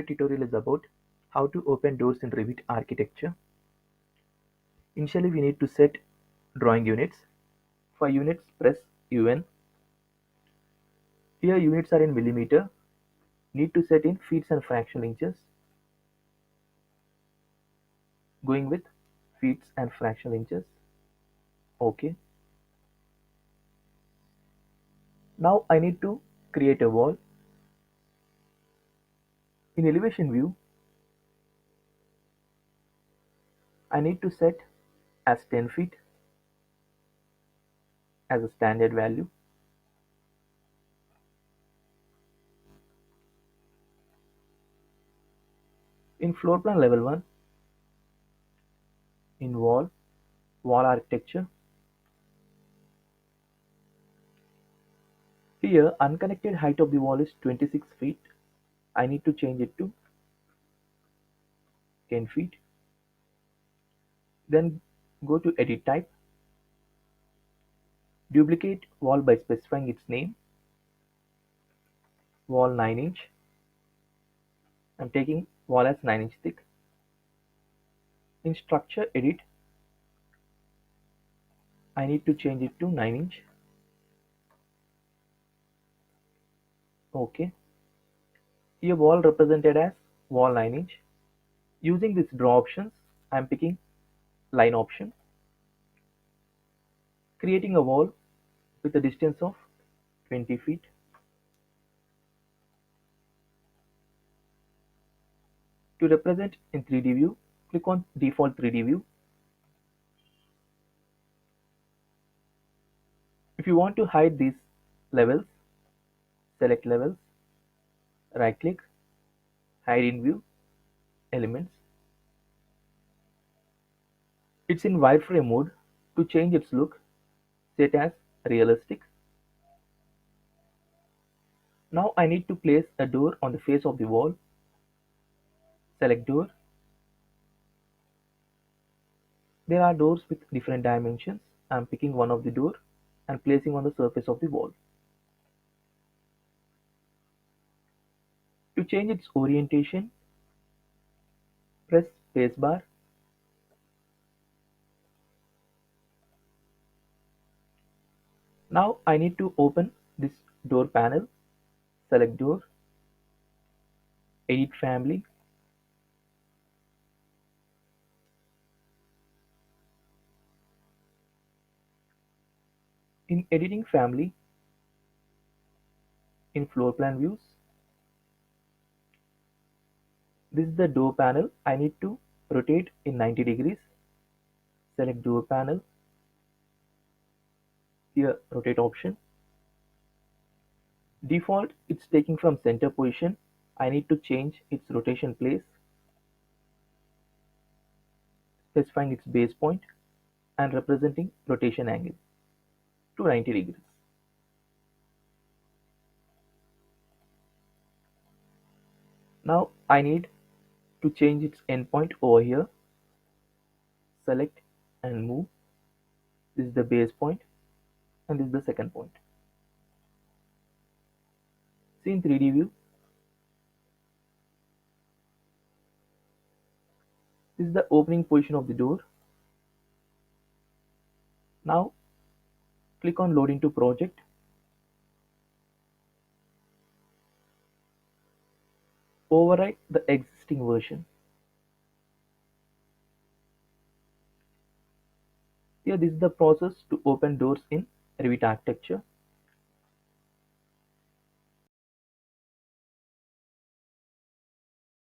Today's tutorial is about how to open doors in Revit Architecture. Initially, we need to set drawing units. For units, press UN. Here, units are in millimeter. Need to set in feet and fractional inches. Going with feet and fractional inches. OK. Now I need to create a wall. In elevation view, I need to set as 10 feet as a standard value. In floor plan level 1, in wall architecture, here unconnected height of the wall is 26 feet. I need to change it to 10 feet. Then go to edit type, duplicate wall by specifying its name, wall 9 inch. I'm taking wall as 9 inch thick. In structure edit, I need to change it to 9 inch. OK. Here wall represented as wall 9 inch. Using these draw options, I'm picking line option, creating a wall with a distance of 20 feet. To represent in 3D view, click on default 3D view. If you want to hide these levels, select levels, right click, hide in view, elements. It's in wireframe mode. To change its look, set as realistic. Now I need to place a door on the face of the wall. Select door. There are doors with different dimensions. I'm picking one of the door and placing on the surface of the wall. To change its orientation, press spacebar. Now I need to open this door panel. Select door, edit family. In editing family, in floor plan views, this is the door panel. I need to rotate in 90 degrees. Select door panel. Here rotate option. Default, it's taking from center position. I need to change its rotation place, specifying its base point and representing rotation angle to 90 degrees. Now I need to change its endpoint over here. Select and move. This is the base point and this is the second point. See in 3D view, this is the opening position of the door. Now click on load into project. Overwrite the existing version. Here this is the process to open doors in Revit Architecture.